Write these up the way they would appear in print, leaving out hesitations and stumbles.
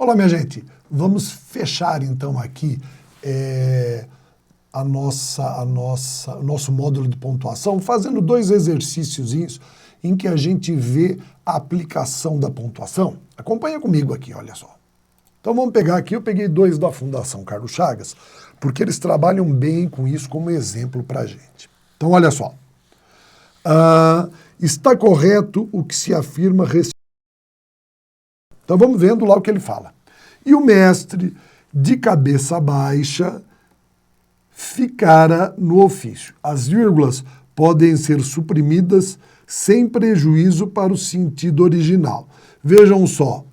Olá, minha gente. Vamos fechar, então, aqui o nosso módulo de pontuação, fazendo 2 exercíciozinhos em que a gente vê a aplicação da pontuação. Acompanha comigo aqui, olha só. Então vamos pegar aqui, eu peguei 2 da Fundação Carlos Chagas, porque eles trabalham bem com isso como exemplo para a gente. Então olha só. Está correto o que se afirma... Então vamos vendo lá o que ele fala. E o mestre, de cabeça baixa, ficara no ofício. As vírgulas podem ser suprimidas sem prejuízo para o sentido original. Vejam só.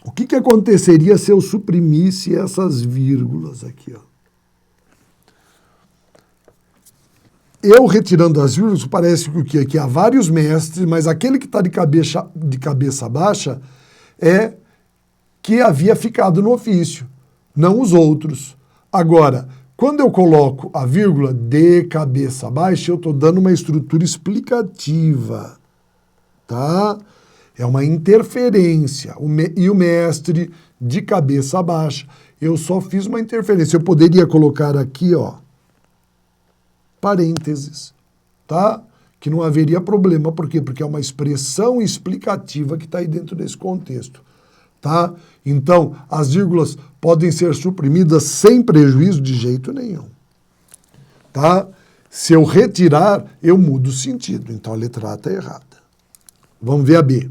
O que aconteceria se eu suprimisse essas vírgulas aqui, ó? Eu retirando as vírgulas, parece que há vários mestres, mas aquele que está de cabeça baixa é que havia ficado no ofício, não os outros. Agora, quando eu coloco a vírgula de cabeça baixa, eu estou dando uma estrutura explicativa, tá? É uma interferência. E o mestre de cabeça baixa, eu só fiz uma interferência. Eu poderia colocar aqui, ó, parênteses, tá? Que não haveria problema. Por quê? Porque é uma expressão explicativa que está aí dentro desse contexto, tá? Então, as vírgulas podem ser suprimidas sem prejuízo de jeito nenhum, tá? Se eu retirar, eu mudo o sentido. Então, a letra A está errada. Vamos ver a B.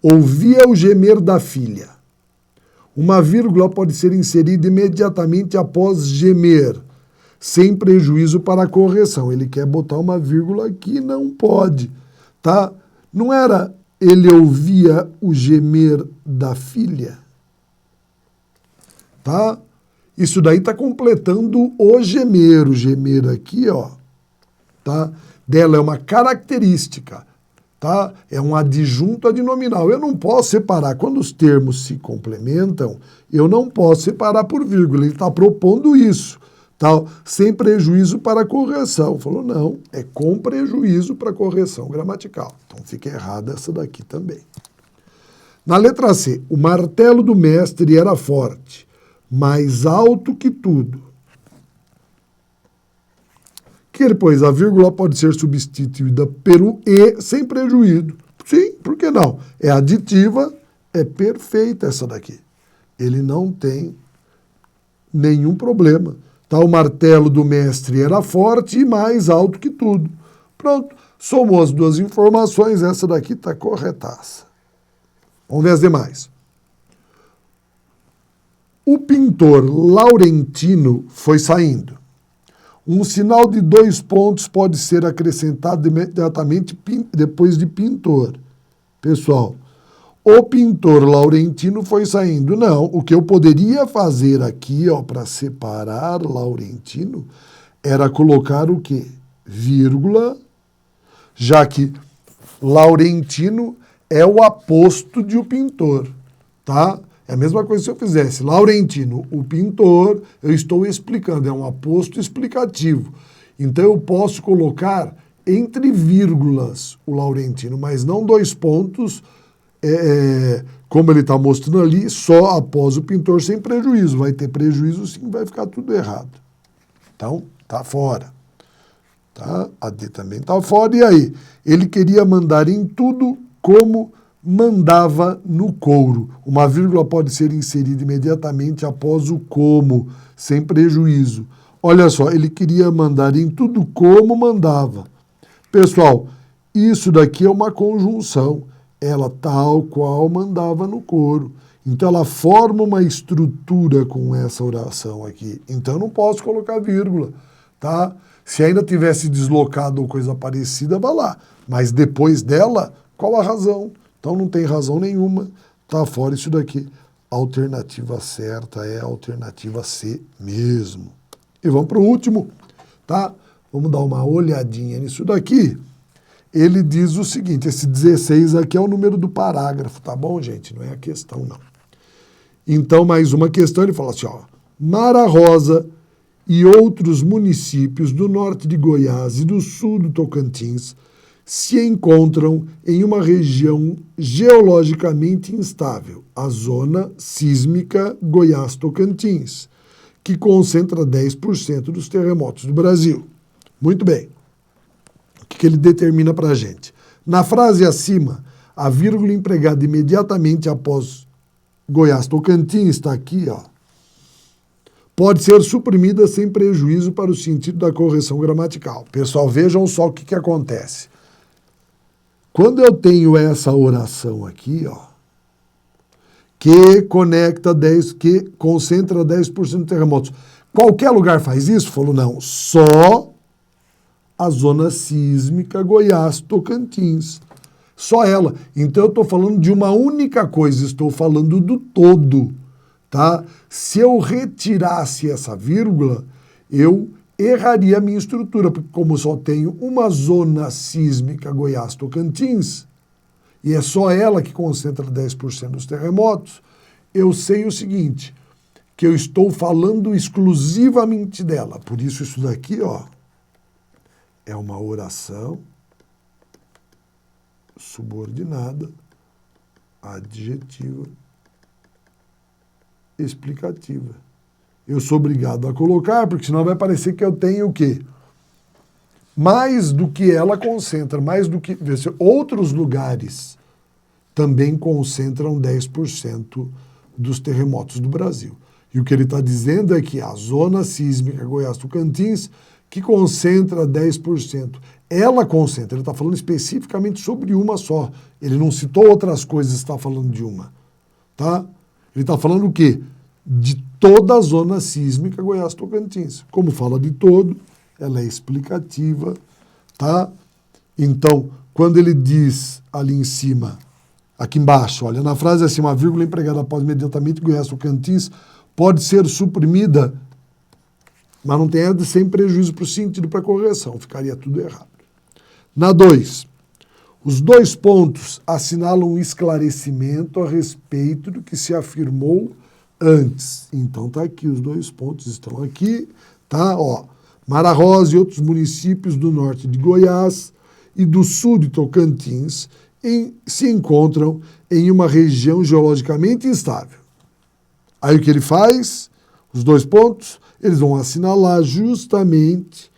Ouvia o gemer da filha. Uma vírgula pode ser inserida imediatamente após gemer, sem prejuízo para a correção. Ele quer botar uma vírgula aqui, não pode, tá? Não era ele ouvia o gemer da filha, tá? Isso daí está completando o gemer aqui, ó, tá? Dela é uma característica, tá? É um adjunto adnominal. Eu não posso separar, quando os termos se complementam, eu não posso separar por vírgula. Ele está propondo isso. Tal, sem prejuízo para a correção. Falou, não, é com prejuízo para a correção gramatical. Então fica errada essa daqui também. Na letra C, o martelo do mestre era forte, mais alto que tudo. Que depois a vírgula pode ser substituída pelo E sem prejuízo. Sim, por que não? É aditiva, é perfeita essa daqui. Ele não tem nenhum problema. O martelo do mestre era forte e mais alto que tudo. Pronto, somou as 2 informações, essa daqui está corretaça. Vamos ver as demais. O pintor Laurentino foi saindo. Um sinal de 2 pontos pode ser acrescentado imediatamente depois de pintor. Pessoal, o pintor Laurentino foi saindo. Não, o que eu poderia fazer aqui, ó, para separar Laurentino, era colocar o quê? Vírgula, já que Laurentino é o aposto de o pintor, tá? É a mesma coisa se eu fizesse Laurentino, o pintor, eu estou explicando, é um aposto explicativo. Então eu posso colocar entre vírgulas o Laurentino, mas não 2 pontos, como ele está mostrando ali, só após o pintor sem prejuízo. Vai ter prejuízo sim, vai ficar tudo errado. Então, tá fora. Tá? A D também tá fora. E aí? Ele queria mandar em tudo como mandava no couro. Uma vírgula pode ser inserida imediatamente após o como, sem prejuízo. Olha só, ele queria mandar em tudo como mandava. Pessoal, isso daqui é uma conjunção. Ela tal qual mandava no coro. Então, ela forma uma estrutura com essa oração aqui. Então, eu não posso colocar vírgula, tá? Se ainda tivesse deslocado ou coisa parecida, vá lá. Mas depois dela, qual a razão? Então, não tem razão nenhuma. Tá fora isso daqui. A alternativa certa é a alternativa C mesmo. E vamos para o último, tá? Vamos dar uma olhadinha nisso daqui. Ele diz o seguinte, esse 16 aqui é o número do parágrafo, tá bom, gente? Não é a questão, não. Então, mais uma questão, ele fala assim, ó, Mara Rosa e outros municípios do norte de Goiás e do sul do Tocantins se encontram em uma região geologicamente instável, a zona sísmica Goiás-Tocantins, que concentra 10% dos terremotos do Brasil. Muito bem. O que ele determina para a gente? Na frase acima, a vírgula empregada imediatamente após Goiás-Tocantins, está aqui, ó, pode ser suprimida sem prejuízo para o sentido da correção gramatical. Pessoal, vejam só o que acontece. Quando eu tenho essa oração aqui, ó, que concentra 10% de terremotos, qualquer lugar faz isso? Falou, não, só a zona sísmica Goiás-Tocantins. Só ela. Então eu estou falando de uma única coisa, estou falando do todo, tá? Se eu retirasse essa vírgula, eu erraria a minha estrutura, porque como só tenho uma zona sísmica Goiás-Tocantins, e é só ela que concentra 10% dos terremotos, eu sei o seguinte, que eu estou falando exclusivamente dela. Por isso isso daqui, ó, é uma oração subordinada, adjetiva, explicativa. Eu sou obrigado a colocar, porque senão vai parecer que eu tenho o quê? Mais do que ela concentra, mais do que... Outros lugares também concentram 10% dos terremotos do Brasil. E o que ele está dizendo é que a zona sísmica Goiás-Tocantins, que concentra 10%, ela concentra, ele está falando especificamente sobre uma só. Ele não citou outras coisas, está falando de uma. Tá? Ele está falando o quê? De toda a zona sísmica Goiás-Tocantins. Como fala de todo, ela é explicativa, tá? Então, quando ele diz ali em cima, aqui embaixo, olha, na frase assim, uma vírgula empregada após imediatamente Goiás-Tocantins pode ser suprimida, mas não tem nada sem prejuízo para o sentido, para a correção, ficaria tudo errado. Na 2, os dois pontos assinalam um esclarecimento a respeito do que se afirmou antes. Então tá aqui, os dois pontos estão aqui, tá? Ó, Mara Rosa e outros municípios do norte de Goiás e do sul de Tocantins se encontram em uma região geologicamente instável. Aí o que ele faz? Os dois pontos, eles vão assinalar justamente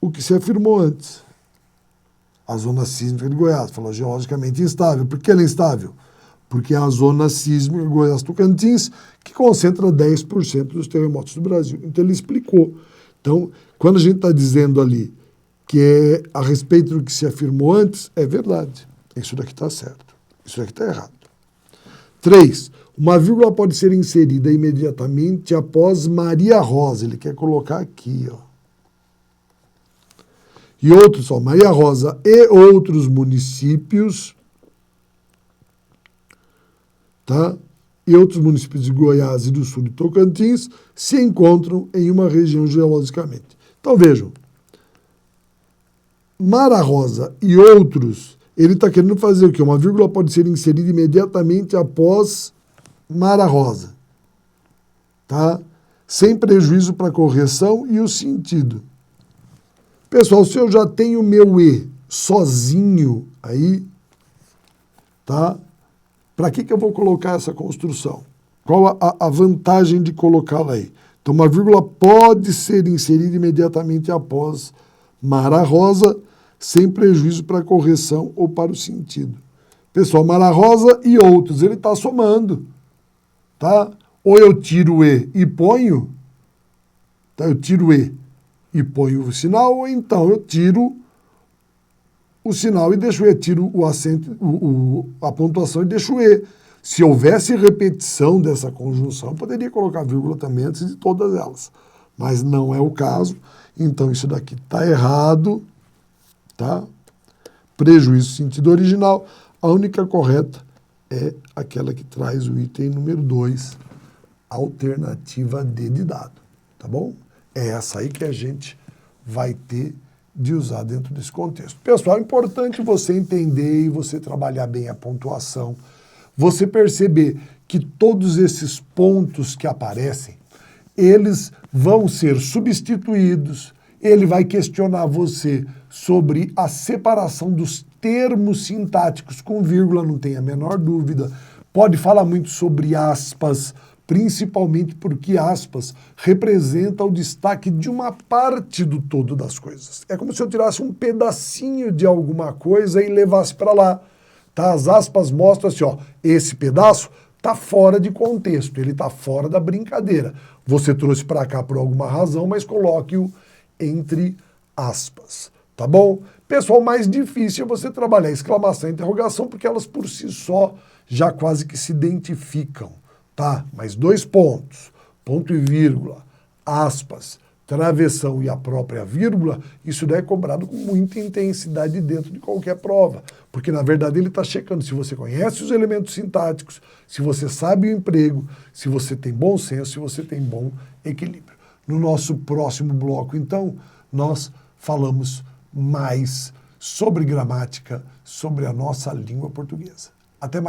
o que se afirmou antes. A zona sísmica de Goiás, falou geologicamente instável. Por que ela é instável? Porque é a zona sísmica de Goiás-Tocantins que concentra 10% dos terremotos do Brasil. Então ele explicou. Então, quando a gente está dizendo ali que é a respeito do que se afirmou antes, é verdade. Isso daqui está certo. Isso daqui está errado. 3. Uma vírgula pode ser inserida imediatamente após Maria Rosa. Ele quer colocar aqui, ó. E outros, ó, Maria Rosa e outros municípios, tá? E outros municípios de Goiás e do sul de Tocantins se encontram em uma região geologicamente. Então vejam, Mara Rosa e outros, ele está querendo fazer o quê? Uma vírgula pode ser inserida imediatamente após Mara Rosa, tá? Sem prejuízo para a correção e o sentido. Pessoal, se eu já tenho meu E sozinho aí, tá? Para que eu vou colocar essa construção? Qual a vantagem de colocá-la aí? Então, uma vírgula pode ser inserida imediatamente após Mara Rosa, sem prejuízo para a correção ou para o sentido. Pessoal, Mara Rosa e outros, ele está somando, tá? Ou eu tiro o E e ponho, tá? Eu tiro o E e ponho o sinal, ou então eu tiro o sinal e deixo o E, tiro o acento, a pontuação e deixo o E. Se houvesse repetição dessa conjunção, eu poderia colocar vírgula também antes de todas elas. Mas não é o caso, então isso daqui está errado, tá? Prejuízo sentido original. A única correta é aquela que traz o item número 2, alternativa D de dado, tá bom? É essa aí que a gente vai ter de usar dentro desse contexto. Pessoal, é importante você entender e você trabalhar bem a pontuação, você perceber que todos esses pontos que aparecem, eles vão ser substituídos ele vai questionar você sobre a separação dos termos sintáticos com vírgula, não tem a menor dúvida. Pode falar muito sobre aspas, principalmente porque aspas representa o destaque de uma parte do todo das coisas. É como se eu tirasse um pedacinho de alguma coisa e levasse para lá. Tá? As aspas mostram assim, ó, esse pedaço está fora de contexto, ele está fora da brincadeira. Você trouxe para cá por alguma razão, mas coloque-o entre aspas, tá bom? Pessoal, mais difícil é você trabalhar exclamação e interrogação, porque elas por si só já quase que se identificam, tá? Mas 2 pontos, ponto e vírgula, aspas, travessão e a própria vírgula, isso daí é cobrado com muita intensidade dentro de qualquer prova, porque na verdade ele está checando se você conhece os elementos sintáticos, se você sabe o emprego, se você tem bom senso, se você tem bom equilíbrio. No nosso próximo bloco, então, nós falamos mais sobre gramática, sobre a nossa língua portuguesa. Até mais.